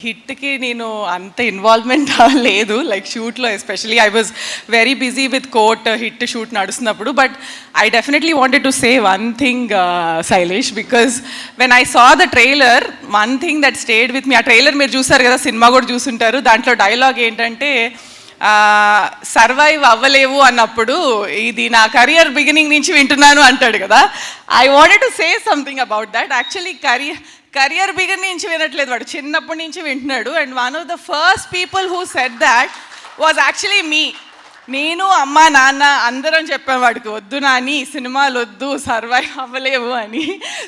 హిట్కి నేను అంత ఇన్వాల్వ్మెంట్ లేదు, లైక్ షూట్లో especially I was very busy with court hit shoot నడుస్తున్నప్పుడు. But I definitely wanted to say one thing, Shailesh, because when I saw the trailer, one thing that stayed with me, ఆ trailer మీరు చూసారు కదా, cinema కూడా చూసుంటారు. దాంట్లో dialogue ఏంటంటే survive అవ్వలేవు అన్నప్పుడు ఇది నా కెరియర్ బిగినింగ్ నుంచి వింటున్నాను అంటాడు కదా. I wanted to say something about that. Actually career begin నుంచి వినట్లేదు, వాడు చిన్నప్పటి నుంచి వింటున్నాడు. And one of the first people who said that was actually me. నేను, అమ్మ, నాన్న అందరం చెప్పాం వాడికి, వద్దు నాని సినిమాలు వద్దు, సర్వైవ్ అవ్వలేవు అని.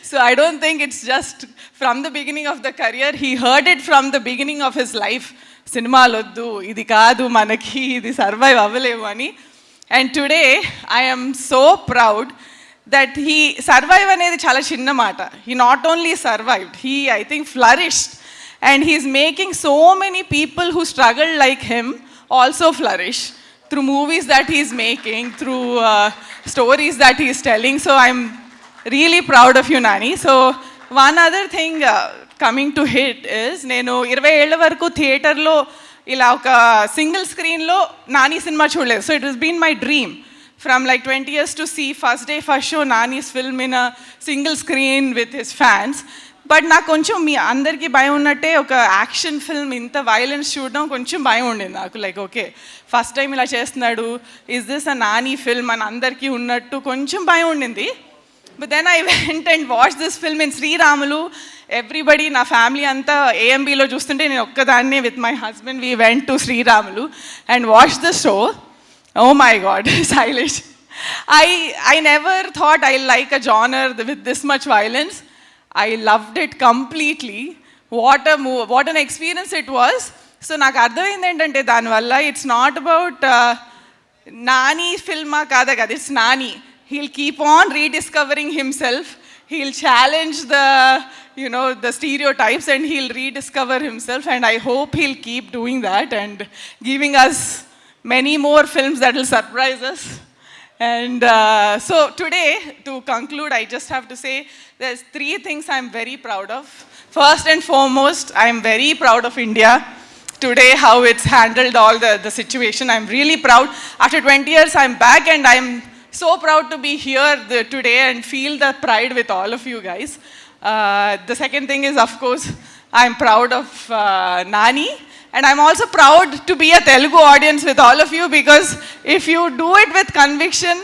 So I don't think it's just from the beginning of the career, he heard it from the beginning of his life. సినిమాలు వద్దు, ఇది కాదు మనకి, ఇది సర్వైవ్ అవ్వలేవు అని. And today I'm so proud that he survive అనేది చాలా చిన్న మాట. He not only survived, he I think flourished, and he's making so many people who struggled like him also flourish through movies that he's making, through stories that he's telling. So I'm really proud of you, Nani. So one other thing coming to hit is, నేను 20 ఏళ్ల వరకు థియేటర్లో ఇలా ఒక single స్క్రీన్లో Nani cinema చూడలేదు. So it has been my dream from like 20 years to see first day first show Nani's film in a single screen with his fans. But నాకు కొంచెం మీ అందరికీ భయం ఉన్నట్టే ఒక యాక్షన్ ఫిల్మ్ ఇంత వైలెన్స్ చూడడం కొంచెం భయం ఉండింది నాకు. లైక్ ఓకే, ఫస్ట్ టైం ఇలా చేస్తున్నాడు, is this a Nani film అని అందరికీ ఉన్నట్టు కొంచెం భయం ఉండింది. But then I went and watch this film in Sriramulu. Everybody, నా ఫ్యామిలీ అంతా ఏఎంబీలో చూస్తుంటే నేను ఒక్కదాన్నే with my husband we went to Sriramulu and watch the show. Oh my God, Shailesh. I never thought I like a genre with this much violence. I loved it completely. What an experience it was. So నాకు అర్థమైంది ఏంటంటే దానివల్ల it's not about Nani ఫిల్మా కాదా కదా, it's Nani. He'll keep on rediscovering himself. He'll challenge the stereotypes and he'll rediscover himself, and I hope he'll keep doing that and giving us many more films that will surprise us. And so today, to conclude, I just have to say there's 3 things I'm very proud of. First and foremost, I'm very proud of India today, how it's handled all the situation. I'm really proud. After 20 years, I'm back and I'm so proud to be here today and feel the pride with all of you guys. The second thing is, of course, I'm proud of Nani. And I'm also proud to be a Telugu audience with all of you, because if you do it with conviction,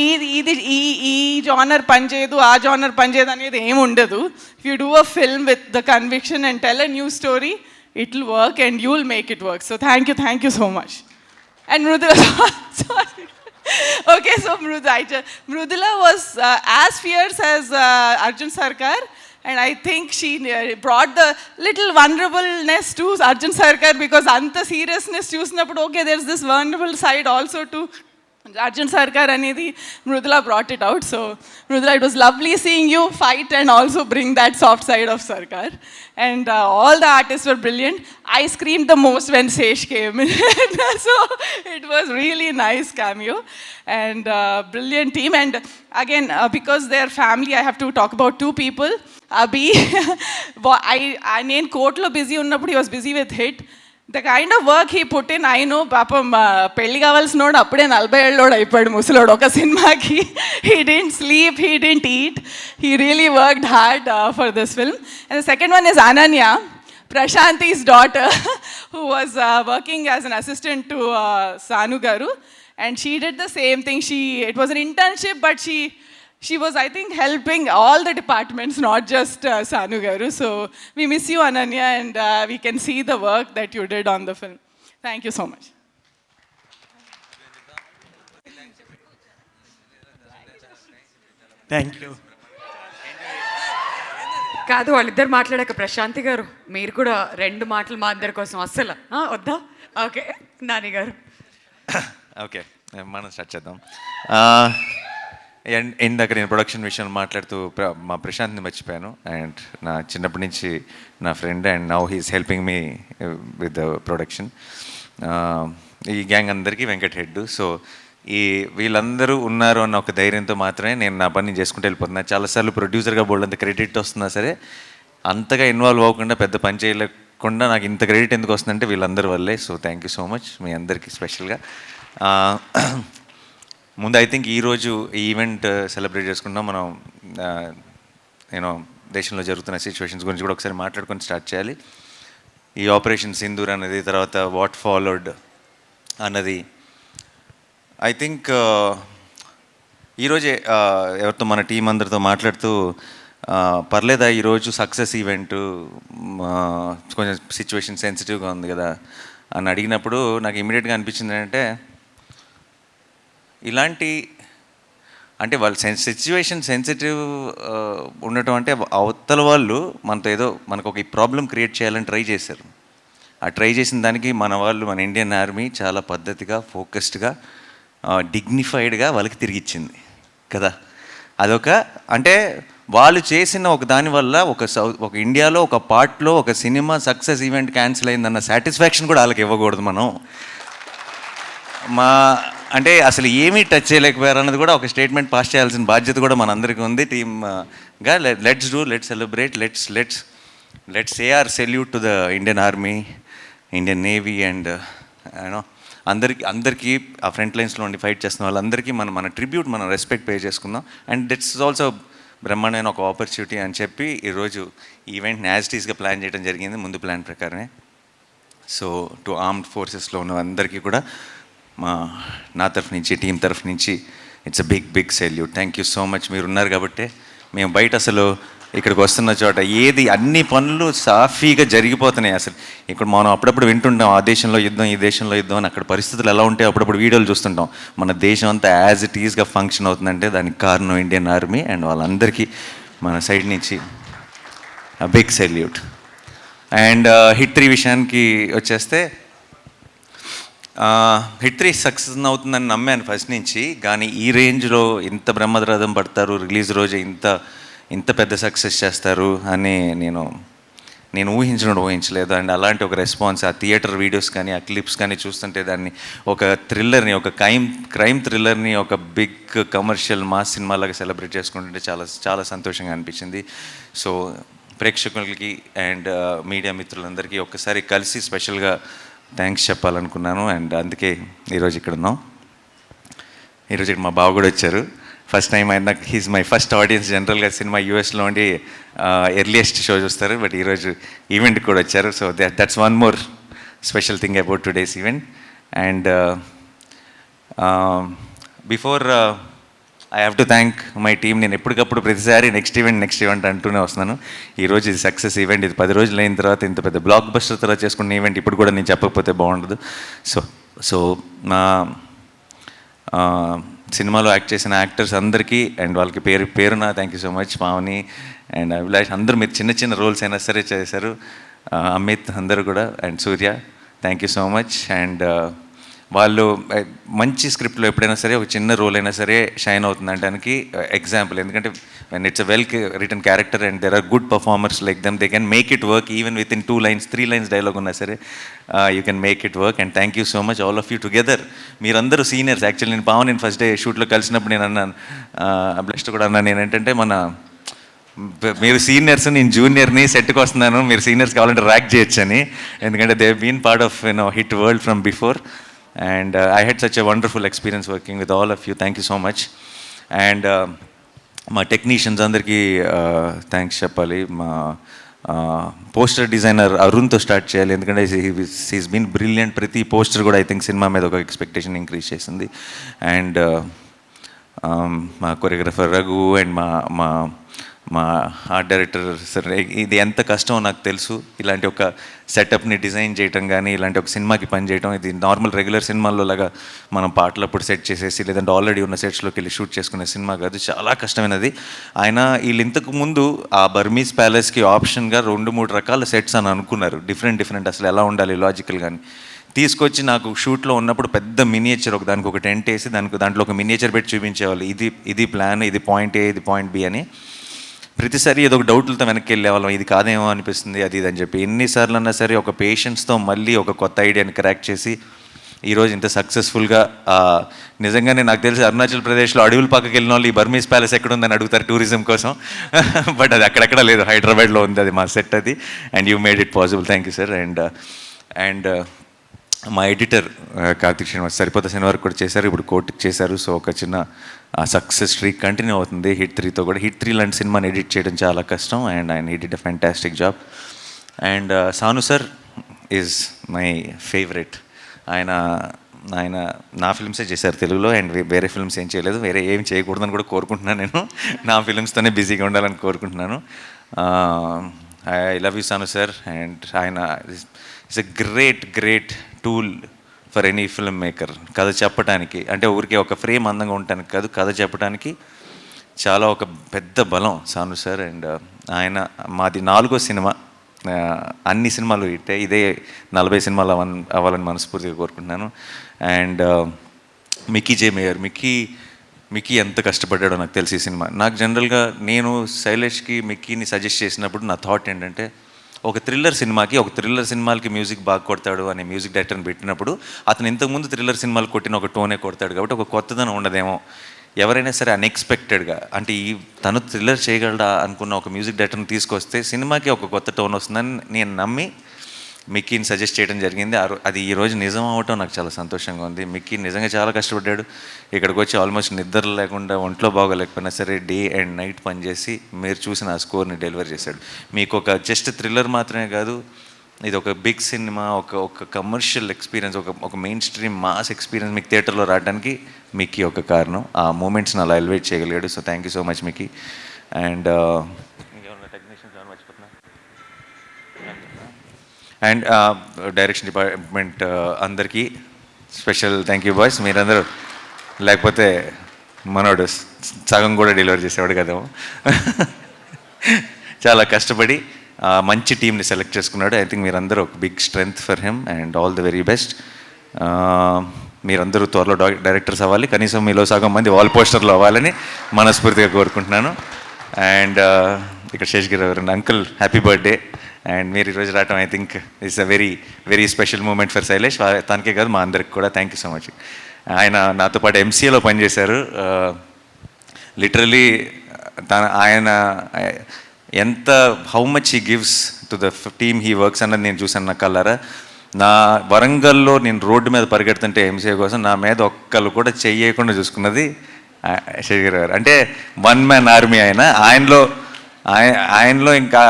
ee genre panchedu, aa genre panchedu anedi em undadu. If you do a film with the conviction and tell a new story, it will work and you will make it work. So thank you so much. And Mrudula, sorry. Okay, so Mrudula was as fierce as Arjun Sarkar. And I think she brought the little vulnerableness to Arjun Sarkar, because anta seriousness chusinapudu, okay, there's this vulnerable side also to Arjun Sarkar anedi Mrudula brought it out. So Mrudula, it was lovely seeing you fight and also bring that soft side of Sarkar. And all the artists were brilliant. I screamed the most when Sesh came in. So it was really nice cameo and brilliant team. And again, because they're family, I have to talk about 2 people. Abhi, నేను కోర్టులో busy ఉన్నప్పుడు he was busy with hit. The kind of work he put in, I know, పాపం పెళ్ళి కావాల్సినోడు అప్పుడే 40 ఏళ్ళోడు అయిపోయాడు ముసలోడు ఒక సినిమాకి. He didn't sleep, he didn't eat. He really worked hard for this film. And the second one is Ananya, Prashanti's daughter, who was working as an assistant to Sanu Garu. And she did the same thing. It was an internship, but she was, I think, helping all the departments, not just Sanu Garu. So we miss you, Ananya, and we can see the work that you did on the film. Thank you so much. Thank you. కాదు, వాళ్ళిద్దరు మాట్లాడాక ప్రశాంతి గారు మీరు కూడా 2 మాటలు మా అందరి కోసం అస్సలు వద్దా? ఓకే, నాని గారు. ఓకే, మనం స్టార్ట్ చేద్దాం. ఇందాక నేను ప్రొడక్షన్ విషయంలో మాట్లాడుతూ మా ప్రశాంత్ని మర్చిపోయాను. అండ్ నా చిన్నప్పటి నుంచి నా friend, and now he's helping me with the production. ఈ గ్యాంగ్ అందరికీ వెంకట్ హెడ్. సో వీళ్ళందరూ ఉన్నారు అన్న ఒక ధైర్యంతో మాత్రమే నేను నా పని చేసుకుంటూ వెళ్ళిపోతున్నాను. చాలాసార్లు ప్రొడ్యూసర్గా బోల్డ్ అంత క్రెడిట్ వస్తున్నా సరే అంతగా ఇన్వాల్వ్ అవ్వకుండా పెద్ద పని కొండ నాకు ఇంత క్రెడిట్ ఎందుకు వస్తుందంటే వీళ్ళందరి వల్లే. So thank you so much మీ అందరికీ స్పెషల్గా. ముందు ఐ థింక్ ఈరోజు ఈ ఈవెంట్ సెలబ్రేట్ చేసుకుంటాం మనం. నేను దేశంలో జరుగుతున్న సిచ్యువేషన్స్ గురించి కూడా ఒకసారి మాట్లాడుకొని స్టార్ట్ చేయాలి. ఈ ఆపరేషన్ సింధూర్ అన్నది, తర్వాత వాట్ ఫాలోడ్ అన్నది, ఐ థింక్ ఈరోజే ఎవరితో మన టీం అందరితో మాట్లాడుతూ పర్లేదా ఈరోజు సక్సెస్ ఈవెంట్, కొంచెం సిచ్యువేషన్ సెన్సిటివ్గా ఉంది కదా అని అడిగినప్పుడు నాకు ఇమీడియట్గా అనిపించింది ఏంటంటే, ఇలాంటి అంటే వాళ్ళ సిచ్యువేషన్ సెన్సిటివ్ ఉండటం అంటే అవతల వాళ్ళు మనతో ఏదో మనకు ఒక ప్రాబ్లం క్రియేట్ చేయాలని ట్రై చేశారు. ఆ ట్రై చేసిన దానికి మన వాళ్ళు, మన ఇండియన్ ఆర్మీ చాలా పద్ధతిగా, ఫోకస్డ్గా, డిగ్నిఫైడ్గా వాళ్ళకి తిరిగిచ్చింది కదా. అదొక అంటే వాళ్ళు చేసిన ఒక దానివల్ల ఒక ఇండియాలో ఒక పార్ట్లో ఒక సినిమా సక్సెస్ ఈవెంట్ క్యాన్సిల్ అయిందన్న సాటిస్ఫాక్షన్ కూడా వాళ్ళకి ఇవ్వకూడదు మనం. అంటే అసలు ఏమీ టచ్ చేయలేకపోయారు అన్నది కూడా ఒక స్టేట్మెంట్ పాస్ చేయాల్సిన బాధ్యత కూడా మనందరికీ ఉంది టీమ్గా. Let's celebrate, let's say our salute to the Indian army, Indian navy and you know అందరికీ ఆ ఫ్రంట్ లైన్స్లో ఉండి ఫైట్ చేస్తున్న వాళ్ళందరికీ మన ట్రిబ్యూట్, మనం రెస్పెక్ట్ పే చేసుకుందాం. అండ్ దట్స్ ఆల్సో బ్రహ్మాండమైన ఒక ఆపర్చునిటీ అని చెప్పి ఈరోజు ఈవెంట్ని యాజ్ టీస్గా ప్లాన్ చేయడం జరిగింది, ముందు ప్లాన్ ప్రకారమే. సో టు ఆర్మ్డ్ ఫోర్సెస్లో ఉన్న అందరికీ కూడా నా తరఫు నుంచి, టీం తరఫు నుంచి it's a big salute. Thank you so much. మీరు ఉన్నారు కాబట్టి మేము బయట అసలు ఇక్కడికి వస్తున్న చోట ఏది అన్ని పనులు సాఫీగా జరిగిపోతున్నాయి. అసలు ఇక్కడ మనం అప్పుడప్పుడు వింటుంటాం ఆ దేశంలో యుద్ధం, ఈ దేశంలో యుద్ధం అని. అక్కడ పరిస్థితులు ఎలా ఉంటాయో అప్పుడప్పుడు వీడియోలు చూస్తుంటాం. మన దేశం అంతా యాజ్ ఇట్ ఈస్గా ఫంక్షన్ అవుతుందంటే దానికి కారణం ఇండియన్ ఆర్మీ అండ్ వాళ్ళందరికీ మన సైడ్ నుంచి బిగ్ సెల్యూట్. అండ్ హిట్ 3 విషయానికి వచ్చేస్తే, హిట్ 3 సక్సెస్ అవుతుందని నమ్మాను ఫస్ట్ నుంచి. కానీ ఈ రేంజ్లో ఇంత బ్రహ్మరథం పడతారు, రిలీజ్ రోజు ఇంత పెద్ద సక్సెస్ చేస్తారు అని నేను ఊహించలేదు. అండ్ అలాంటి ఒక రెస్పాన్స్, ఆ థియేటర్ వీడియోస్ కానీ, ఆ క్లిప్స్ కానీ చూస్తుంటే దాన్ని ఒక థ్రిల్లర్ని, ఒక క్రైమ్ థ్రిల్లర్ని ఒక బిగ్ కమర్షియల్ మాస్ సినిమాలాగా సెలబ్రేట్ చేసుకుంటుంటే చాలా చాలా సంతోషంగా అనిపించింది. సో ప్రేక్షకులకి అండ్ మీడియా మిత్రులందరికీ ఒక్కసారి కలిసి స్పెషల్గా థ్యాంక్స్ చెప్పాలనుకున్నాను. అండ్ అందుకే ఈరోజు ఇక్కడ ఉన్నాం. ఈరోజు ఇక్కడ మా బావ కూడా వచ్చారు. ఫస్ట్ టైం ఆయన, హీస్ మై ఫస్ట్ ఆడియన్స్. జనరల్గా సినిమా యూఎస్లో ఉండి ఎర్లియస్ట్ షో చూస్తారు, బట్ ఈరోజు ఈవెంట్కి కూడా వచ్చారు. So that's one more special thing about today's event. And before I have to thank my team. నేను ఎప్పటికప్పుడు ప్రతిసారి నెక్స్ట్ ఈవెంట్ అంటూనే వస్తున్నాను. ఈరోజు ఇది సక్సెస్ ఈవెంట్. ఇది 10 రోజులు అయిన తర్వాత ఇంత పెద్ద బ్లాక్ బస్టర్ తర్వాత చేసుకున్న ఈవెంట్ ఇప్పుడు కూడా నేను చెప్పకపోతే బాగుండదు. సో నా సినిమాలో యాక్ట్ చేసిన యాక్టర్స్ అందరికీ అండ్ వాళ్ళకి పేరున thank you so much. Pavani and Abhilash అందరూ మీరు చిన్న రోల్స్ అయినా సరే చేశారు. అమిత్ అందరూ కూడా and Surya thank you so much. And వాళ్ళు మంచి స్క్రిప్ట్లో ఎప్పుడైనా సరే ఒక చిన్న రోల్ అయినా సరే షైన్ అవుతుందంటానికి ఎగ్జాంపుల్. ఎందుకంటే when it's a well written character and there are good performers like them, they can make it work even within 2 lines, 3 lines dialogue uన్నా సరే you can make it work. And thank you so much all of you together. మీరందరూ seniors. Actually నేను పావన్ నేను first day షూట్లో కలిసినప్పుడు నేను అన్నాను, అభిలాష్తో కూడా అన్నాను ఏంటంటే, మీరు సీనియర్స్, నేను జూనియర్ని, సెట్కి వస్తున్నాను, మీరు సీనియర్స్ కావాలంటే ర్యాక్ చేయొచ్చు అని. ఎందుకంటే they been part of HIT world from before. And I had such a wonderful experience working with all of you. Thank you so much. And మా టెక్నీషియన్స్ అందరికీ థ్యాంక్స్ చెప్పాలి. మా పోస్టర్ డిజైనర్ అరుణ్తో స్టార్ట్ చేయాలి. ఎందుకంటే హీస్ బీన్ బ్రిలియంట్. ప్రతి poster కూడా I think cinema మీద ఒక ఎక్స్పెక్టేషన్ ఇంక్రీజ్ చేసింది. అండ్ మా కొరియోగ్రఫర్ రఘు అండ్ మా ఆర్ట్ డైరెక్టర్ సార్, ఇది ఎంత కష్టమో నాకు తెలుసు. ఇలాంటి ఒక సెటప్ని డిజైన్ చేయటం కానీ, ఇలాంటి ఒక సినిమాకి పనిచేయటం, ఇది నార్మల్ రెగ్యులర్ సినిమాల్లో లాగా మనం పాటలప్పుడు సెట్ చేసేసి లేదంటే ఆల్రెడీ ఉన్న సెట్స్లోకి వెళ్ళి షూట్ చేసుకునే సినిమా కాదు, చాలా కష్టమైనది. ఆయన వీళ్ళు ఇంతకు ముందు ఆ బర్మీస్ ప్యాలెస్కి ఆప్షన్గా 2-3 రకాల సెట్స్ అని అనుకున్నారు, డిఫరెంట్ అసలు ఎలా ఉండాలి లాజికల్ కానీ. తీసుకొచ్చి నాకు షూట్లో ఉన్నప్పుడు పెద్ద మినియేచర్ దానికి ఒక టెంట్ వేసి దాంట్లో ఒక మినియేచర్ పెట్టి చూపించేవాళ్ళు. ఇది ప్లాన్, ఇది పాయింట్ ఏ, ఇది పాయింట్ బి అని. ప్రతిసారి ఏదో ఒక డౌట్లతో వెనక్కి వెళ్ళేవాళ్ళం, ఇది కాదేమో అనిపిస్తుంది, అది అని చెప్పి. ఎన్నిసార్లు అన్నా సరే ఒక పేషెన్స్తో మళ్ళీ ఒక కొత్త ఐడియాని క్రాక్ చేసి ఈరోజు ఇంత సక్సెస్ఫుల్గా నిజంగానే నాకు తెలిసి అరుణాచల్ ప్రదేశ్లో అడవుల పక్కకి వెళ్ళిన వాళ్ళు ఈ బర్మీస్ ప్యాలెస్ ఎక్కడ ఉందని అడుగుతారు టూరిజం కోసం. బట్ అది అక్కడెక్కడ లేదు, హైదరాబాద్లో ఉంది, అది మా సెట్ అది. And you made it possible, thank you sir. And మా ఎడిటర్ కార్తిక్ శ్రీనివాస్ సరిపోతే సినిమా వరకు కూడా చేశారు, ఇప్పుడు కోర్టుకి చేశారు. సో ఒక చిన్న సక్సెస్ స్ట్రీక్ కంటిన్యూ అవుతుంది హిట్ 3తో కూడా. హిట్ 3 లాంటి సినిమాని ఎడిట్ చేయడం చాలా కష్టం, అండ్ ఆయన edit a fantastic job. And Sanu sir is my favourite. ఆయన నా ఫిల్మ్సే చేశారు తెలుగులో, అండ్ వేరే ఫిల్మ్స్ ఏం చేయలేదు, వేరే ఏం చేయకూడదని కూడా కోరుకుంటున్నాను. నేను నా ఫిల్మ్స్తోనే బిజీగా ఉండాలని కోరుకుంటున్నాను. I love you Sanu sir. And ఆయన it's a great tool for any filmmaker. కథ చెప్పడానికి అంటే ఊరికే ఒక ఫ్రేమ్ అందంగా ఉండటానికి కాదు, కథ చెప్పడానికి చాలా ఒక పెద్ద బలం సాను సార్. అండ్ ఆయన మాది 4వ సినిమా, అన్ని సినిమాలు ఇట్టే, ఇదే 40 సినిమాలు అవ్వాలని మనస్ఫూర్తిగా కోరుకుంటున్నాను. And Mickey J mayor, Mickey ఎంత కష్టపడ్డాడో నాకు తెలిసి ఈ సినిమా. నాకు జనరల్గా నేను శైలేష్కి మిక్కీని సజెస్ట్ చేసినప్పుడు నా థాట్ ఏంటంటే, ఒక థ్రిల్లర్ సినిమాలకి మ్యూజిక్ బాగా కొడతాడు అనే మ్యూజిక్ డైరెక్టర్ని పెట్టినప్పుడు అతను ఇంతకుముందు థ్రిల్లర్ సినిమాలు కొట్టిన ఒక టోనే కొడతాడు కాబట్టి ఒక కొత్తదనం ఉండదేమో. ఎవరైనా సరే అన్ఎక్స్పెక్టెడ్గా అంటే తను థ్రిల్లర్ చేయగలడా అనుకున్న ఒక మ్యూజిక్ డైరెక్టర్ని తీసుకొస్తే సినిమాకి ఒక కొత్త టోన్ వస్తుందని నేను నమ్మి మిక్కీని సజెస్ట్ చేయడం జరిగింది. అది ఈరోజు నిజం అవ్వటం నాకు చాలా సంతోషంగా ఉంది. మిక్కీ నిజంగా చాలా కష్టపడ్డాడు. ఇక్కడికి వచ్చి ఆల్మోస్ట్ నిద్ర లేకుండా, ఒంట్లో బాగోలేకపోయినా సరే డే అండ్ నైట్ పనిచేసి మీరు చూసిన ఆ స్కోర్ని డెలివర్ చేశాడు. మీకు ఒక జస్ట్ థ్రిల్లర్ మాత్రమే కాదు, ఇది ఒక బిగ్ సినిమా, ఒక కమర్షియల్ ఎక్స్పీరియన్స్, ఒక మెయిన్ స్ట్రీమ్ మాస్ ఎక్స్పీరియన్స్ మీకు థియేటర్లో రావడానికి మిక్కీ ఒక కారణం. ఆ మూమెంట్స్ని అలా ఎలివేట్ చేయగలిగాడు. So thank you so much Mickey. And and direction department అందరికీ స్పెషల్ థ్యాంక్ యూ బాయ్స్. మీరందరూ లేకపోతే మనోడు సగం కూడా డెలివరీ చేసేవాడు కదేమో. చాలా కష్టపడి మంచి టీంని సెలెక్ట్ చేసుకున్నాడు. ఐ థింక్ మీరందరూ ఒక big strength for him and all the very best. మీరందరూ త్వరలో డైరెక్టర్స్ అవ్వాలి, కనీసం మీలో సగం మంది వాల్ పోస్టర్లు అవ్వాలని మనస్ఫూర్తిగా కోరుకుంటున్నాను. అండ్ ఇక్కడ శేషగిరి గారు అంకుల్ హ్యాపీ బర్త్డే. అండ్ మీరు ఈరోజు రావటం I think it's a very special moment for Sailesh. తనకే కాదు మా అందరికి కూడా థ్యాంక్ యూ సో మచ్. ఆయన నాతో పాటు ఎంసీఏలో పనిచేశారు. లిటరలీ ఆయన ఎంత how much he gives to the team he works అన్నది నేను చూసాను నా కళ్ళారా. నా వరంగల్లో నేను రోడ్డు మీద పరిగెడుతుంటే ఎంసీఏ కోసం నా మీద ఒక్కళ్ళు కూడా చెయ్యకుండా చూసుకున్నది శేషగిరి గారు. అంటే వన్ మ్యాన్ ఆర్మీ ఆయనలో ఇంకా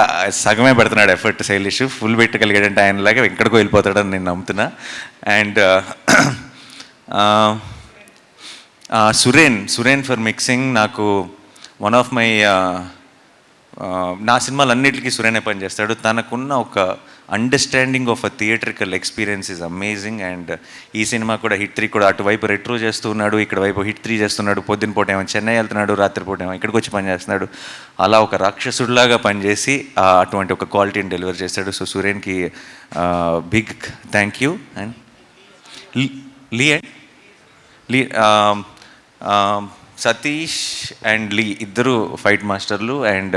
సగమే పెడుతున్నాడు ఎఫర్ట్ శైలేష్. ఫుల్ పెట్టగలిగాడంటే ఆయనలాగా ఎక్కడికో వెళ్ళిపోతాడని నేను నమ్ముతున్నా. And Suren for mixing. నాకు వన్ ఆఫ్ మై నా సినిమాలన్నిటికీ సురేనే పనిచేస్తాడు. తనకున్న ఒక understanding of a theatrical experience is amazing. And ఈ సినిమా కూడా హిట్ 3 కూడా అటువైపు రెట్రో చేస్తున్నాడు, ఇక్కడ వైపు హిట్ 3 చేస్తున్నాడు. పొద్దున పూట ఏమో చెన్నై వెళ్తున్నాడు, రాత్రిపూట ఏమో ఇక్కడికి వచ్చి పనిచేస్తున్నాడు. అలా ఒక రాక్షసుడిలాగా పనిచేసి అటువంటి ఒక క్వాలిటీని డెలివర్ చేశాడు. సో సురేన్కి big thank you. And Lee Satish and Lee ఇద్దరు ఫైట్ మాస్టర్లు. అండ్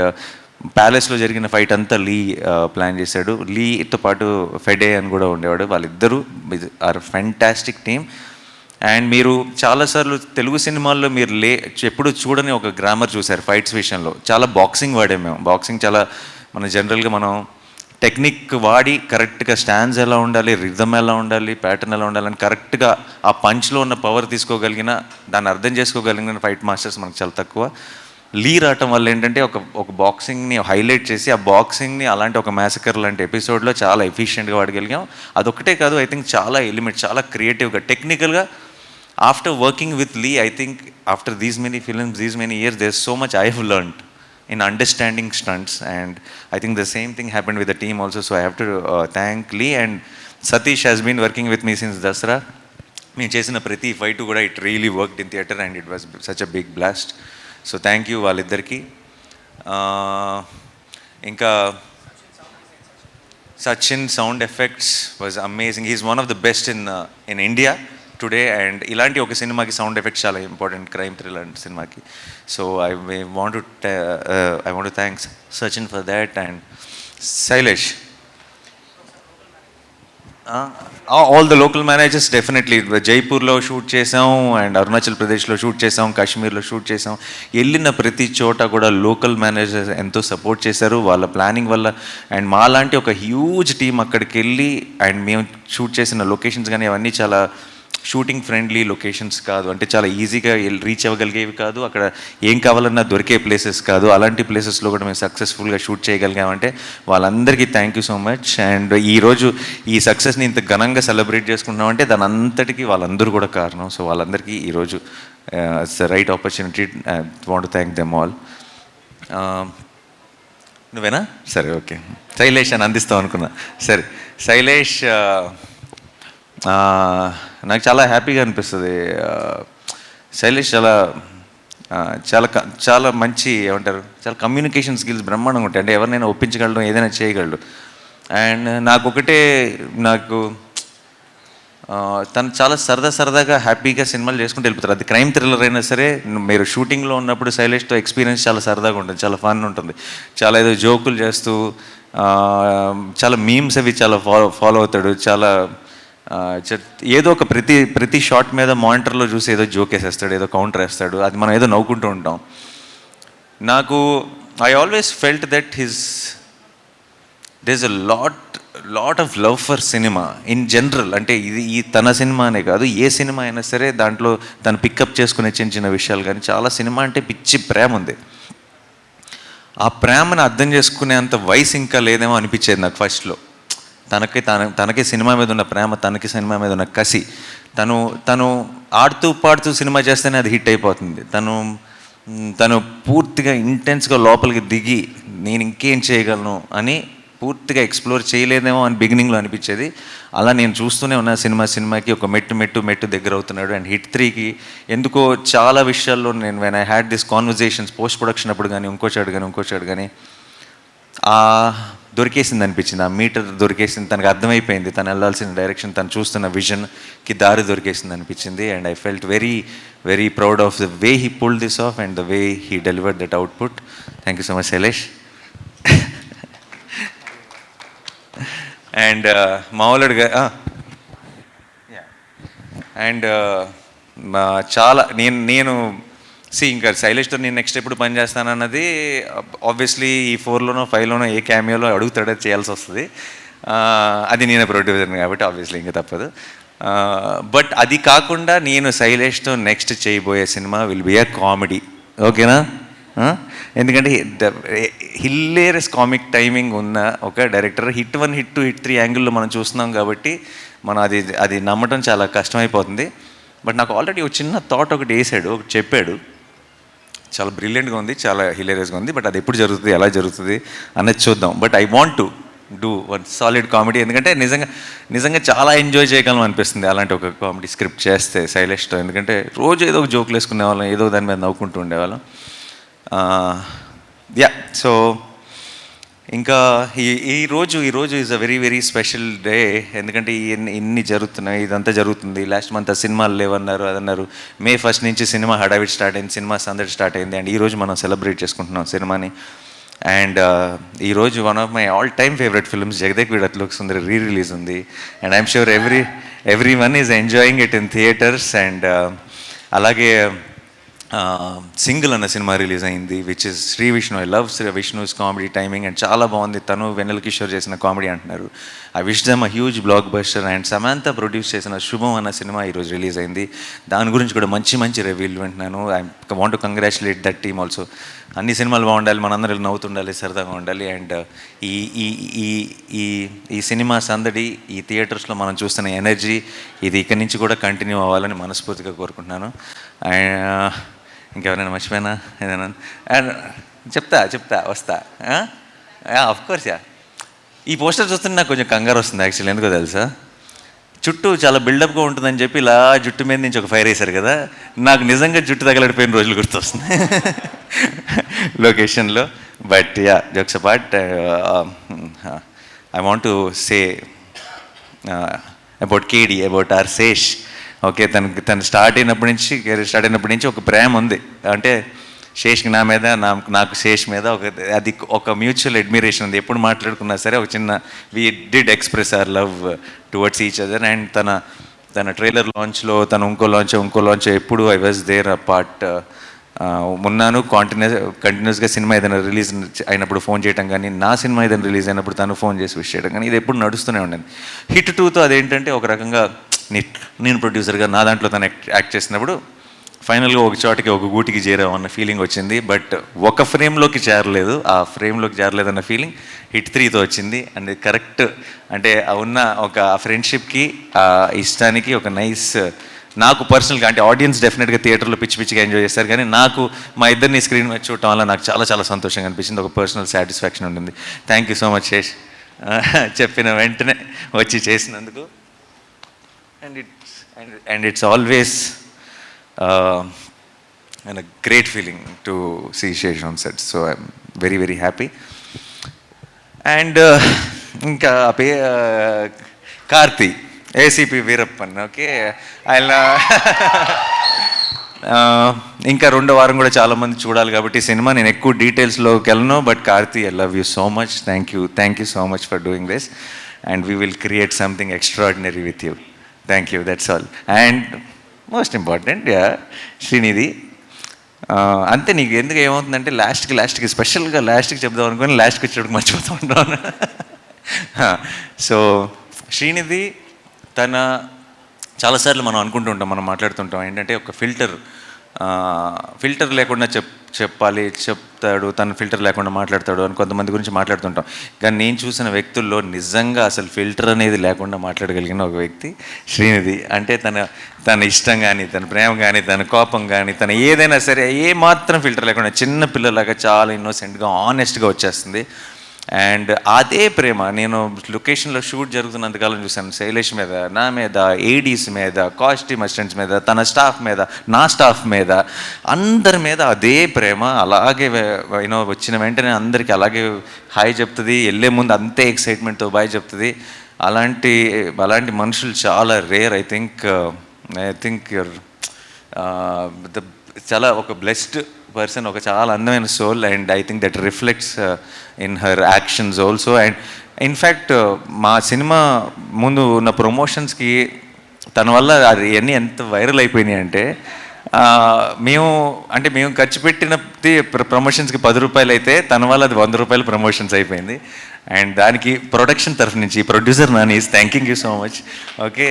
ప్యాలెస్లో జరిగిన ఫైట్ అంతా లీ ప్లాన్ చేశాడు. లీతో పాటు ఫెడే అని కూడా ఉండేవాడు. వాళ్ళిద్దరూ ఆర్ ఫ్యాంటాస్టిక్ టీమ్. అండ్ మీరు చాలాసార్లు తెలుగు సినిమాల్లో మీరు ఎప్పుడు చూడని ఒక గ్రామర్ చూశారు ఫైట్స్ విషయంలో. చాలా బాక్సింగ్ వాడాము మేము. బాక్సింగ్ చాలా జనరల్గా మనం టెక్నిక్ వాడి కరెక్ట్గా స్టాండ్స్ ఎలా ఉండాలి, రిథమ్ ఎలా ఉండాలి, ప్యాటర్న్ ఎలా ఉండాలని కరెక్ట్గా ఆ పంచ్లో ఉన్న పవర్ తీసుకోగలిగిన, దాన్ని అర్థం చేసుకోగలిగిన ఫైట్ మాస్టర్స్ మనకు చాలా తక్కువ. లీ రావటం వల్ల ఏంటంటే ఒక బాక్సింగ్ని హైలైట్ చేసి ఆ బాక్సింగ్ని అలాంటి ఒక మ్యాసకర్ లాంటి ఎపిసోడ్లో చాలా ఎఫిషియెంట్గా వాడగలిగాం. అదొక్కటే కాదు, ఐ థింక్ చాలా ఎలిమెంట్, చాలా క్రియేటివ్గా, టెక్నికల్గా. After working with Lee, I think after these many films, these many years, there's so much I have learned in understanding stunts, and I think the same thing happened with the team also. So I have to thank Lee, and Satish has been working with me since Dasra. మేము చేసిన ప్రతి fight కూడా it really worked in theatre and it was such a big blast. So thank you వాళ్ళిద్దరికీ. ఇంకా Sachin sound effects was amazing. He's one of the best in India today. And ఇలాంటి ఒక సినిమాకి sound effects చాలా important, crime thriller సినిమాకి. So I want to thanks Sachin for that. And Shailesh all the local managers definitely జైపూర్లో shoot చేసాం and Arunachal ప్రదేశ్లో shoot చేసాం, కాశ్మీర్లో షూట్ చేసాం. వెళ్ళిన ప్రతి చోట కూడా లోకల్ మేనేజర్స్ ఎంతో సపోర్ట్ చేశారు వాళ్ళ ప్లానింగ్ వల్ల. అండ్ మాలాంటి ఒక హ్యూజ్ టీం అక్కడికి వెళ్ళి అండ్ మేము షూట్ చేసిన లొకేషన్స్ కానీ అవన్నీ చాలా షూటింగ్ ఫ్రెండ్లీ లొకేషన్స్ కాదు, అంటే చాలా ఈజీగా రీచ్ అవ్వగలిగేవి కాదు, అక్కడ ఏం కావాలన్నా దొరికే ప్లేసెస్ కాదు. అలాంటి ప్లేసెస్లో కూడా మేము సక్సెస్ఫుల్గా షూట్ చేయగలిగామంటే వాళ్ళందరికీ thank you so much. And ఈరోజు ఈ సక్సెస్ని ఇంత ఘనంగా సెలబ్రేట్ చేసుకుంటున్నామంటే దాని అంతటికీ వాళ్ళందరూ కూడా కారణం. సో వాళ్ళందరికీ ఈరోజు it's the right opportunity. I want to thank them all. నువ్వేనా? సరే, ఓకే. శైలేష్ అని అందిస్తాం అనుకున్నా. సరే శైలేష్, నాకు చాలా హ్యాపీగా అనిపిస్తుంది. శైలేష్ చాలా చాలా చాలా మంచి ఏమంటారు, చాలా కమ్యూనికేషన్ స్కిల్స్ బ్రహ్మాండంగా ఉంటాయి. అంటే ఎవరినైనా ఒప్పించగలడు, ఏదైనా చేయగలడు. అండ్ నాకు తను చాలా సరదాగా హ్యాపీగా సినిమాలు చేసుకుంటూ వెళ్ళిపోతారు. అది క్రైమ్ థ్రిల్లర్ అయినా సరే, మీరు షూటింగ్లో ఉన్నప్పుడు శైలేష్తో ఎక్స్పీరియన్స్ చాలా సరదాగా ఉంటుంది, చాలా ఫన్ ఉంటుంది. చాలా ఏదో జోకులు చేస్తూ చాలా మీమ్స్ అవి చాలా ఫాలో అవుతాడు. చాలా ఏదో ఒక ప్రతి షాట్ మీద మానిటర్లో చూసి ఏదో జోక్ వేసేస్తాడు, ఏదో కౌంటర్ వేస్తాడు, అది మనం ఏదో నవ్వుకుంటూ ఉంటాం. I always felt that there's a lot of love for cinema in general. అంటే ఈ తన సినిమా అనే కాదు, ఏ సినిమా అయినా సరే దాంట్లో తను పికప్ చేసుకునే చిన్న విషయాలు కానీ చాలా సినిమా అంటే పిచ్చి ప్రేమ ఉంది. ఆ ప్రేమను అర్థం చేసుకునేంత వయసు ఇంకా లేదేమో అనిపించేది నాకు ఫస్ట్లో. తనకి సినిమా మీద ఉన్న ప్రేమ, తనకి సినిమా మీద ఉన్న కసి, తను ఆడుతూ పాడుతూ సినిమా చేస్తేనే అది హిట్ అయిపోతుంది. తను పూర్తిగా ఇంటెన్స్గా లోపలికి దిగి నేను ఇంకేం చేయగలను అని పూర్తిగా ఎక్స్ప్లోర్ చేయలేదేమో అని బిగినింగ్లో అనిపించేది. అలా నేను చూస్తూనే ఉన్న సినిమాకి ఒక మెట్టు దగ్గర అవుతున్నాడు. అండ్ హిట్ 3కి ఎందుకో చాలా విషయాల్లో నేను when I had this conversations post production అప్పుడు కానీ ఇంకోచాడు కానీ దొరికేసింది అనిపించింది. ఆ మీటర్ దొరికేసింది, తనకు అర్థమైపోయింది తను వెళ్ళాల్సిన డైరెక్షన్, తను చూస్తున్న విజన్కి దారి దొరికేసింది అనిపించింది. And I felt very very proud of the way he pulled this of and the way he delivered that output. Thank you so much Shailesh. And మామూలుగా అండ్ చాలా నేను ఇంకా శైలేష్తో నేను నెక్స్ట్ ఎప్పుడు పని చేస్తానన్నది ఆబ్వియస్లీ ఈ 4లోనో 5లోనో ఏ క్యామియోలో అడుగుతాడో చేయాల్సి వస్తుంది. అది నేను ప్రొడ్యూసర్ని కాబట్టి ఆబ్వియస్లీ ఇంకా తప్పదు. బట్ అది కాకుండా నేను శైలేష్తో నెక్స్ట్ చేయబోయే cinema will be A comedy. ఓకేనా? ఎందుకంటే హిల్లేరియస్ కామిక్ టైమింగ్ ఉన్న ఒక డైరెక్టర్. హిట్ 1, హిట్ 2, హిట్ 3 యాంగిల్లో మనం చూస్తున్నాం కాబట్టి మనం అది నమ్మటం చాలా కష్టమైపోతుంది. బట్ నాకు ఆల్రెడీ ఒక చిన్న థాట్ ఒకటి చెప్పాడు, చాలా బ్రిలియంట్గా ఉంది, చాలా హిలేరియస్గా ఉంది. బట్ అది ఎప్పుడు జరుగుతుంది, ఎలా జరుగుతుంది అన్నది చూద్దాం. But I want to do one solid comedy. ఎందుకంటే నిజంగా చాలా ఎంజాయ్ చేయగలం అనిపిస్తుంది అలాంటి ఒక కామెడీ స్క్రిప్ట్ చేస్తే శైలేష్తో. ఎందుకంటే రోజు ఏదో ఒక జోకులు వేసుకునే వాళ్ళం, ఏదో దాని మీద నవ్వుకుంటూ ఉండేవాళ్ళం. సో ఇంకా ఈరోజు is a very very special day. ఎందుకంటే ఇన్ని జరుగుతున్నాయి, ఇదంతా జరుగుతుంది. లాస్ట్ మంత్ సినిమాలు లేవన్నారు, అదన్నారు. May 1 నుంచి సినిమా హడావిడి స్టార్ట్ అయింది, సినిమా సందడి స్టార్ట్ అయింది. అండ్ ఈరోజు మనం సెలబ్రేట్ చేసుకుంటున్నాం సినిమాని. అండ్ ఈరోజు one of my all time favourite films Jagadeka Veerudu Athiloka Sundari release ఉంది. And I'm sure everyone is enjoying it in theatres. And అలాగే సింగిల్ అన్న సినిమా రిలీజ్ అయింది, which is Sri Vishnu. I love Sri Vishnu's comedy timing and చాలా బాగుంది. తను వెన్నెల కిషోర్ చేసిన కామెడీ అంటున్నారు. I wish them a huge blockbuster. And Samantha produce చేసిన శుభం అన్న సినిమా ఈరోజు రిలీజ్ అయింది. దాని గురించి కూడా మంచి రివ్యూలు వింటున్నాను. I want to congratulate that team also. అన్ని సినిమాలు బాగుండాలి, మనందరూ నవ్వుతుండాలి, సరదాగా ఉండాలి. అండ్ ఈ సినిమా సందడి, ఈ థియేటర్స్లో మనం చూస్తున్న ఎనర్జీ, ఇది ఇక్కడి నుంచి కూడా కంటిన్యూ అవ్వాలని మనస్ఫూర్తిగా కోరుకుంటున్నాను. అండ్ ఇంకెవరైనా మర్చిపోయినా ఏదైనా చెప్తా వస్తా. అఫ్కోర్స్ ఈ పోస్టర్ చూస్తుంటే నాకు కొంచెం కంగారు వస్తుంది యాక్చువల్లీ. ఎందుకో తెలుసా, చుట్టూ చాలా బిల్డప్గా ఉంటుందని చెప్పి ఇలా జుట్టు మీద నుంచి ఒక ఫైర్ వేశారు కదా, నాకు నిజంగా జుట్టు తగలడిపోయిన రోజులు గుర్తొస్తుంది లొకేషన్లో. But jokes apart, I want to say about కేడి, అబౌట్ ఆర్ శేష్. ఓకే, తను కెరీర్ స్టార్ట్ అయినప్పటి నుంచి ఒక ప్రేమ ఉంది. అంటే శేష్కి నా మీద నాకు శేష్ మీద ఒక మ్యూచువల్ అడ్మిరేషన్ ఉంది. ఎప్పుడు మాట్లాడుకున్నా సరే ఒక చిన్న we did express our love towards each other. And తన ట్రైలర్ లాంచ్లో, తన ఇంకో లాంచ్ ఎప్పుడు I was there a part ఉన్నాను. కంటిన్యూస్గా సినిమా ఏదైనా రిలీజ్ అయినప్పుడు ఫోన్ చేయడం కానీ, నా సినిమా ఏదైనా రిలీజ్ అయినప్పుడు తను ఫోన్ చేసి విష్ చేయడం కానీ, ఇది ఎప్పుడు నడుస్తూనే ఉండేది. హిట్ 2తో అదేంటంటే ఒక రకంగా నేను ప్రొడ్యూసర్గా నా దాంట్లో తను యాక్ట్ చేసినప్పుడు ఫైనల్గా ఒక చోటకి ఒక గూటికి చేరామన్న ఫీలింగ్ వచ్చింది. బట్ ఒక ఫ్రేమ్లోకి చేరలేదు, ఆ ఫ్రేమ్లోకి చేరలేదన్న ఫీలింగ్ హిట్ 3తో వచ్చింది. అండ్ కరెక్ట్ అంటే ఉన్న ఒక ఫ్రెండ్షిప్కి, ఆ ఇష్టానికి ఒక నైస్, నాకు పర్సనల్గా అంటే ఆడియన్స్ డెఫినెట్గా థియేటర్లో పిచ్చిగా ఎంజాయ్ చేస్తారు, కానీ నాకు మా ఇద్దరిని స్క్రీన్ మీద చూడటం వల్ల నాకు చాలా చాలా సంతోషంగా అనిపించింది. ఒక పర్సనల్ సాటిస్ఫాక్షన్ ఉంటుంది. Thank you so much Sesh, చెప్పిన వెంటనే వచ్చి చేసినందుకు. And it's always and a great feeling to see Shesh on set, so I'm very very happy. And ఇంకా కార్తి ఏసీపీ వీరప్పన్, ఓకే ఆయన ఇంకా 2వ వారం కూడా చాలామంది చూడాలి కాబట్టి సినిమా నేను ఎక్కువ డీటెయిల్స్లోకి వెళ్ళను. But Karthi, I love you so much. Thank you so much for doing this, and we will create something extraordinary with you. Thank you, that's all. And most important Srinidhi, అంతే. నీకు ఎందుకు ఏమవుతుందంటే లాస్ట్కి స్పెషల్గా లాస్ట్కి చెప్దాం అనుకుని లాస్ట్కి వచ్చేటప్పుడు మర్చిపోతూ ఉంటాను. సో శ్రీనిధి తన చాలాసార్లు మనం అనుకుంటుంటాం, మనం మాట్లాడుతుంటాం ఏంటంటే ఒక ఫిల్టర్ లేకుండా చెప్తాడు, తను ఫిల్టర్ లేకుండా మాట్లాడతాడు అని కొంతమంది గురించి మాట్లాడుతుంటాం. కానీ నేను చూసిన వ్యక్తుల్లో నిజంగా అసలు ఫిల్టర్ అనేది లేకుండా మాట్లాడగలిగిన ఒక వ్యక్తి శ్రీనిధి. అంటే తన ఇష్టం కానీ, తన ప్రేమ కానీ, తన కోపం కానీ, తన ఏదైనా సరే ఏ మాత్రం ఫిల్టర్ లేకుండా చిన్న పిల్లలాగా చాలా ఇన్నోసెంట్గా ఆనెస్ట్గా వచ్చేస్తుంది. అండ్ అదే ప్రేమ నేను లొకేషన్లో షూట్ జరుగుతున్నంతకాలం చూశాను. శైలేష్ మీద, నా మీద, ఏడీస్ మీద, కాస్ట్యూమ్ అసిస్టెంట్స్ మీద, తన స్టాఫ్ మీద, నా స్టాఫ్ మీద, అందరి మీద అదే ప్రేమ. అలాగే వచ్చిన వెంటనే అందరికీ అలాగే హాయ్ చెప్తుంది, వెళ్ళే ముందు అంతే ఎక్సైట్మెంట్తో బాయ్ చెప్తుంది. అలాంటి మనుషులు చాలా రేర్. ఐ థింక్ యూర్ చాలా ఒక బ్లెస్డ్ పర్సన్, ఒక చాలా అందమైన soul. And I think that reflects in her actions also. And in fact మా సినిమా ముందు ఉన్న ప్రమోషన్స్కి తన వల్ల అది అన్నీ ఎంత వైరల్ అయిపోయినాయి అంటే, మేము ఖర్చు పెట్టిన ప్రమోషన్స్కి 10 రూపాయలు అయితే తన వల్ల అది 100 రూపాయలు ప్రమోషన్స్ అయిపోయింది. అండ్ దానికి ప్రొడక్షన్ తరఫు నుంచి producer Nani is thanking you so much, okay.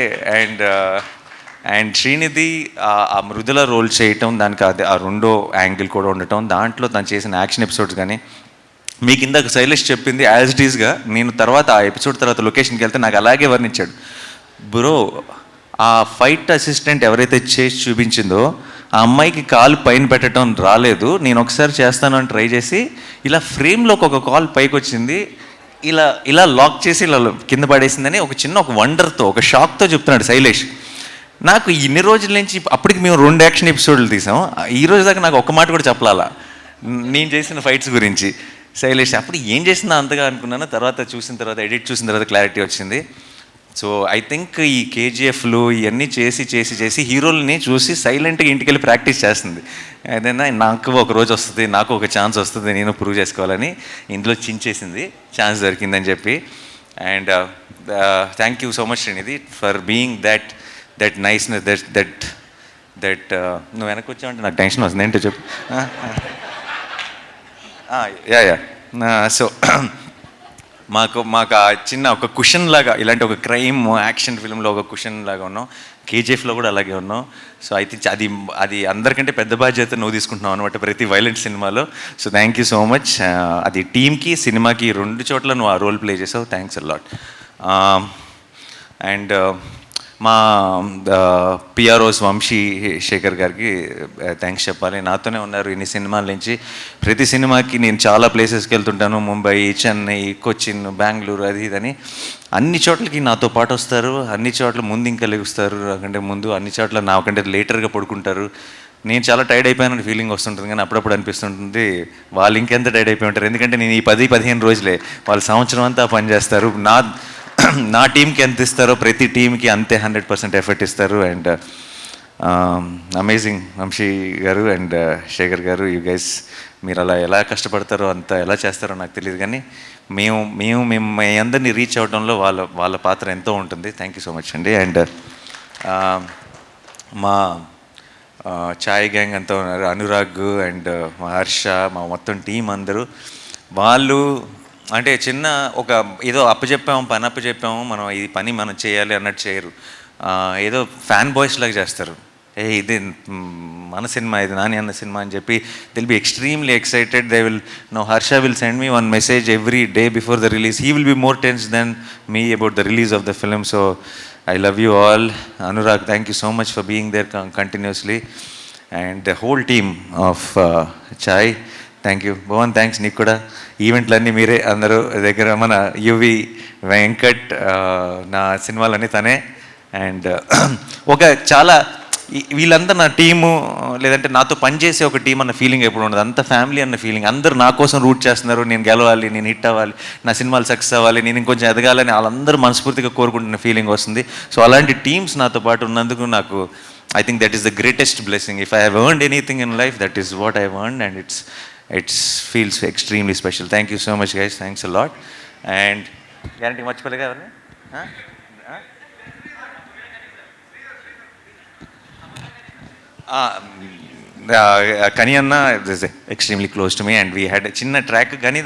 And Srinidhi ఆ మృదుల రోల్ చేయటం, దానికి అది ఆ 2వ యాంగిల్ కూడా ఉండటం, దాంట్లో తను చేసిన యాక్షన్ ఎపిసోడ్స్ కానీ, మీ కింద శైలేష్ చెప్పింది యాజ్ ఇట్ ఈస్గా నేను తర్వాత ఆ ఎపిసోడ్ తర్వాత లొకేషన్కి వెళ్తే నాకు అలాగే వర్ణించాడు. బ్రో, ఆ ఫైట్ అసిస్టెంట్ ఎవరైతే చేసి చూపించిందో ఆ అమ్మాయికి కాలు పైన పెట్టడం రాలేదు, నేను ఒకసారి చేస్తాను అని ట్రై చేసి ఇలా ఫ్రేమ్లోకి ఒక కాల్ పైకి వచ్చింది, ఇలా లాక్ చేసి ఇలా కింద పడేసిందని ఒక వండర్తో, ఒక షాక్తో చెప్తున్నాడు శైలేష్. నాకు ఇన్ని రోజుల నుంచి అప్పటికి మేము 2 యాక్షన్ ఎపిసోడ్లు తీసాం, ఈ రోజు దాకా నాకు ఒక్క మాట కూడా చెప్పాలా నేను చేసిన ఫైట్స్ గురించి. శైలేష్ అప్పుడు ఏం చేసిందా అంతగా అనుకున్నాను, తర్వాత ఎడిట్ చూసిన తర్వాత క్లారిటీ వచ్చింది. సో ఐ థింక్ ఈ కేజీఎఫ్లు ఇవన్నీ చేసి హీరోలని చూసి సైలెంట్గా ఇంటికి వెళ్ళి ప్రాక్టీస్ చేస్తుంది. ఏదైనా నాకు ఒక రోజు వస్తుంది, నాకు ఒక ఛాన్స్ వస్తుంది, నేను ప్రూవ్ చేసుకోవాలని ఇందులో చించేసింది, ఛాన్స్ దొరికిందని చెప్పి. And thank you so much Srinidhi for being that niceness, that నువ్వు వెనక్కి వచ్చావంటే నాకు టెన్షన్ వస్తుంది, ఏంటో చెప్పు. సో మాకు ఆ చిన్న ఒక కుషన్ లాగా, ఇలాంటి ఒక క్రైమ్ యాక్షన్ ఫిల్మ్లో ఒక కుషన్ లాగా ఉన్నాం, కేజీఎఫ్లో కూడా అలాగే ఉన్నాం. సో ఐ థింక్ అది అందరికంటే పెద్ద బాధ్యత నువ్వు తీసుకుంటున్నావు అనమాట ప్రతి వైలెంట్ సినిమాలో. So thank you so much. అది టీమ్కి, సినిమాకి 2 చోట్ల నువ్వు ఆ రోల్ ప్లే చేసావు. Thanks a lot. అండ్ మా పిఆర్ఓస్ వంశీ శేఖర్ గారికి థ్యాంక్స్ చెప్పాలి. నాతోనే ఉన్నారు ఇన్ని సినిమాల నుంచి. ప్రతి సినిమాకి నేను చాలా ప్లేసెస్కి వెళ్తుంటాను, ముంబై, చెన్నై, కొచ్చిన్, బెంగళూరు, అది ఇదని. అన్ని చోట్లకి నాతో పాటు వస్తారు, అన్ని చోట్ల ముందు ఇంకా లెగుస్తారు నాకంటే ముందు, అన్ని చోట్ల నాకంటే లేటర్గా పడుకుంటారు. నేను చాలా టైర్డ్ అయిపోయానని ఫీలింగ్ వస్తుంటుంది, కానీ అప్పుడప్పుడు అనిపిస్తుంటుంది వాళ్ళు ఇంకెంత టైర్డ్ అయిపోయి ఉంటారు. ఎందుకంటే నేను ఈ 10-15 రోజులే, వాళ్ళు సంవత్సరం అంతా పనిచేస్తారు. నా టీంకి ఎంత ఇస్తారో ప్రతి టీంకి అంతే 100% ఎఫర్ట్ ఇస్తారు. అండ్ అమేజింగ్ వంశీ గారు అండ్ శేఖర్ గారు, యూ గైస్ మీరు అలా ఎలా కష్టపడతారో అంత ఎలా చేస్తారో నాకు తెలియదు, కానీ మేము మీ అందరినీ రీచ్ అవడంలో వాళ్ళ పాత్ర ఎంతో ఉంటుంది. థ్యాంక్ యూ సో మచ్ అండి. అండ్ మా ఛాయ్ గ్యాంగ్ అంతా ఉన్నారు, అనురాగ్ అండ్ మా హర్ష, మా మొత్తం టీం అందరూ వాళ్ళు అంటే చిన్న ఒక ఏదో పని అప్పచెప్పాము మనం ఈ పని మనం చేయాలి అన్నట్టు చేయరు. ఏదో ఫ్యాన్ బాయ్స్ లాగా చేస్తారు. ఇది మన సినిమా, ఇది నాని అన్న సినిమా అని చెప్పి they'll be extremely excited. They will know Harsha will send me one message every day before the release. He will be more tense than me about the release of the film. So I love you all. Anurag, thank you so much for being there continuously. And the whole team of Chai, thank you. Bhavan, thanks నీకు కూడా. ఈవెంట్లన్నీ మీరే అందరూ దగ్గర, మన UV Venkat నా సినిమాలన్నీ తనే. And ఒక చాలా వీళ్ళంతా నా టీము, లేదంటే నాతో పనిచేసే ఒక టీం అన్న ఫీలింగ్ ఎప్పుడు ఉండదు. అంత ఫ్యామిలీ అన్న ఫీలింగ్. అందరూ నా కోసం రూట్ చేస్తున్నారు, నేను గెలవాలి, నేను హిట్ అవ్వాలి, నా సినిమాలు సక్సెస్ అవ్వాలి, నేను ఇంకొంచెం ఎదగాలని వాళ్ళందరూ మనస్ఫూర్తిగా కోరుకుంటున్న ఫీలింగ్ వస్తుంది. సో అలాంటి టీమ్స్ నాతో పాటు ఉన్నందుకు నాకు I think that is the greatest blessing. If I have earned anything in life, that is what I have earned, and it's feels extremely special. Thank you so much guys, thanks a lot. And guarantee మర్చిపోలేగా ఎవరిని? కని అన్న is extremely close to me and we had చిన్న track. కానీ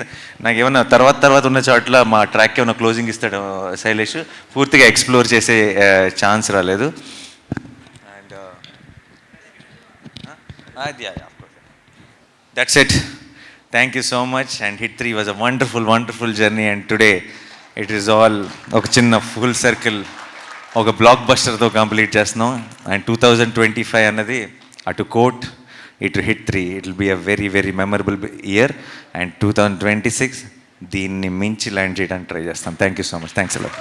నాకు ఏమన్నా తర్వాత ఉన్న చోట్ల మా ట్రాక్ ఏమైనా క్లోజింగ్ ఇస్తాడు శైలేష్, పూర్తిగా ఎక్స్ప్లోర్ చేసే ఛాన్స్ రాలేదు. And that's it. Thank you so much. And HIT 3 was a wonderful journey. And today it is all ఒక చిన్న ఫుల్ సర్కిల్, ఒక బ్లాక్ బస్టర్తో కంప్లీట్ చేస్తున్నాం. అండ్ 2025 అన్నది అటు కోట్ ఇటు HIT 3, it will be a very memorable year. And 2026 దీన్ని మించి ల్యాండ్ చేయడానికి ట్రై చేస్తాం. Thank you so much. Thanks అలా.